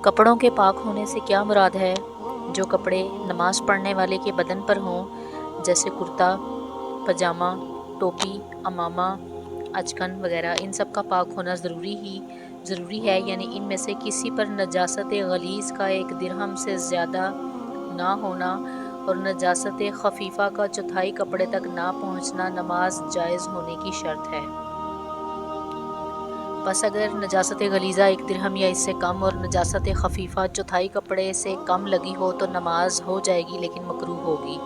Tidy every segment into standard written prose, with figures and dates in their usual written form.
کپڑوں کے پاک ہونے سے کیا مراد ہے؟ جو کپڑے نماز پڑھنے والے کے بدن پر ہوں، جیسے کرتا، پاجامہ، ٹوپی، عمامہ، اچکن وغیرہ، ان سب کا پاک ہونا ضروری ہے، یعنی ان میں سے کسی پر نجاست غلیظ کا 1 درہم سے زیادہ نہ ہونا اور نجاست خفیفہ کا چوتھائی کپڑے تک نہ پہنچنا نماز جائز ہونے کی شرط ہے۔ پس اگر نجاست غلیظہ 1 درہم یا اس سے کم اور نجاست خفیفہ چوتھائی کپڑے سے کم لگی ہو تو نماز ہو جائے گی لیکن مکروہ ہوگی۔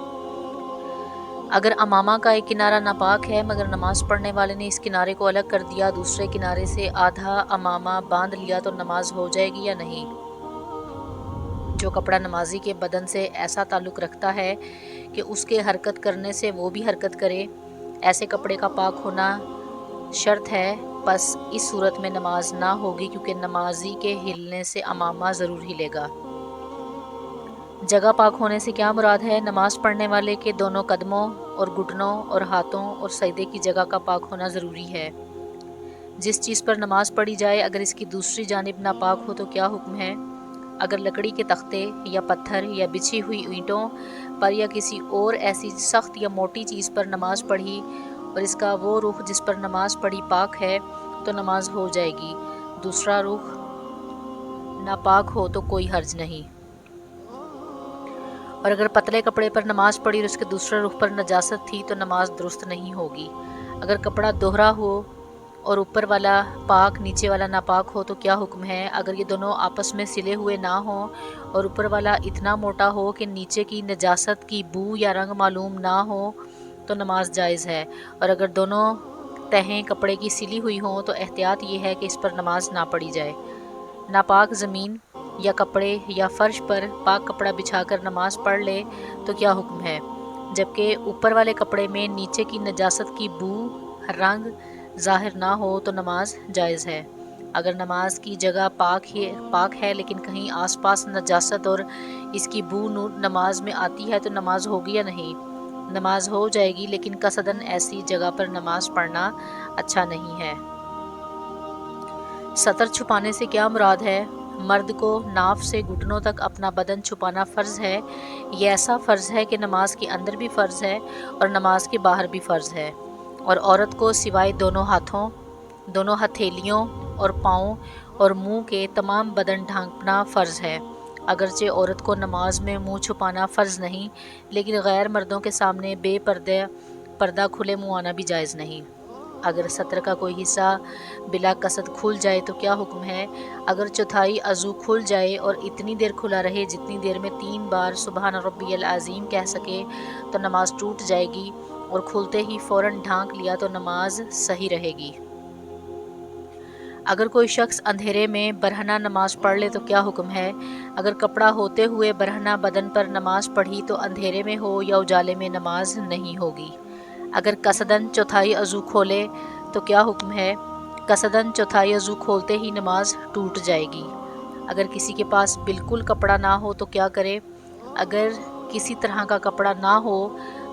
اگر عمامہ کا ایک کنارہ ناپاک ہے مگر نماز پڑھنے والے نے اس کنارے کو الگ کر دیا، دوسرے کنارے سے آدھا عمامہ باندھ لیا تو نماز ہو جائے گی یا نہیں؟ جو کپڑا نمازی کے بدن سے ایسا تعلق رکھتا ہے کہ اس کے حرکت کرنے سے وہ بھی حرکت کرے، ایسے کپڑے کا پاک ہونا شرط ہے، پس اس صورت میں نماز نہ ہوگی کیونکہ نمازی کے ہلنے سے عمامہ ضرور ہلے گا۔ جگہ پاک ہونے سے کیا مراد ہے؟ نماز پڑھنے والے کے دونوں قدموں اور گھٹنوں اور ہاتھوں اور سجدے کی جگہ کا پاک ہونا ضروری ہے۔ جس چیز پر نماز پڑھی جائے اگر اس کی دوسری جانب ناپاک ہو تو کیا حکم ہے؟ اگر لکڑی کے تختے یا پتھر یا بچھی ہوئی اینٹوں پر یا کسی اور ایسی سخت یا موٹی چیز پر نماز پڑھی اور اس کا وہ رخ جس پر نماز پڑھی پاک ہے تو نماز ہو جائے گی، دوسرا رخ ناپاک ہو تو کوئی حرج نہیں۔ اور اگر پتلے کپڑے پر نماز پڑھی اور اس کے دوسرے رخ پر نجاست تھی تو نماز درست نہیں ہوگی۔ اگر کپڑا دوہرا ہو اور اوپر والا پاک نیچے والا ناپاک ہو تو کیا حکم ہے؟ اگر یہ دونوں آپس میں سلے ہوئے نہ ہوں اور اوپر والا اتنا موٹا ہو کہ نیچے کی نجاست کی بو یا رنگ معلوم نہ ہو تو نماز جائز ہے، اور اگر دونوں تہیں کپڑے کی سلی ہوئی ہوں تو احتیاط یہ ہے کہ اس پر نماز نہ پڑھی جائے۔ ناپاک زمین یا کپڑے یا فرش پر پاک کپڑا بچھا کر نماز پڑھ لے تو کیا حکم ہے؟ جبکہ اوپر والے کپڑے میں نیچے کی نجاست کی بو، رنگ ظاہر نہ ہو تو نماز جائز ہے۔ اگر نماز کی جگہ پاک ہے لیکن کہیں آس پاس نجاست اور اس کی بو نماز میں آتی ہے تو نماز ہوگی یا نہیں؟ نماز ہو جائے گی لیکن قصداً ایسی جگہ پر نماز پڑھنا اچھا نہیں ہے۔ سطر چھپانے سے کیا مراد ہے؟ مرد کو ناف سے گھٹنوں تک اپنا بدن چھپانا فرض ہے، یہ ایسا فرض ہے کہ نماز کے اندر بھی فرض ہے اور نماز کے باہر بھی فرض ہے، اور عورت کو سوائے دونوں ہاتھوں، دونوں ہتھیلیوں اور پاؤں اور منہ کے تمام بدن ڈھانپنا فرض ہے۔ اگرچہ عورت کو نماز میں منہ چھپانا فرض نہیں، لیکن غیر مردوں کے سامنے بے پردہ کھلے منہ آنا بھی جائز نہیں۔ اگر سطر کا کوئی حصہ بلا قصد کھل جائے تو کیا حکم ہے؟ اگر چوتھائی عضو کھل جائے اور اتنی دیر کھلا رہے جتنی دیر میں 3 بار سبحان ربی العظیم کہہ سکے تو نماز ٹوٹ جائے گی، اور کھلتے ہی فوراً ڈھانک لیا تو نماز صحیح رہے گی۔ اگر کوئی شخص اندھیرے میں برہنہ نماز پڑھ لے تو کیا حکم ہے؟ اگر کپڑا ہوتے ہوئے برہنہ بدن پر نماز پڑھی تو اندھیرے میں ہو یا اجالے میں نماز نہیں ہوگی۔ اگر قصداً چوتھائی عضو کھولے تو کیا حکم ہے؟ قصداً چوتھائی عضو کھولتے ہی نماز ٹوٹ جائے گی۔ اگر کسی کے پاس بالکل کپڑا نہ ہو تو کیا کرے؟ اگر کسی طرح کا کپڑا نہ ہو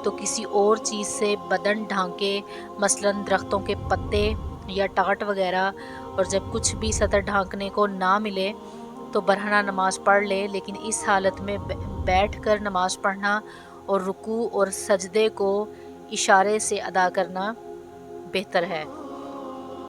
تو کسی اور چیز سے بدن ڈھانکے، مثلاً درختوں کے پتے یا ٹاٹ وغیرہ، اور جب کچھ بھی سطر ڈھانکنے کو نہ ملے تو برہنہ نماز پڑھ لے، لیکن اس حالت میں بیٹھ کر نماز پڑھنا اور رکوع اور سجدے کو اشارے سے ادا کرنا بہتر ہے۔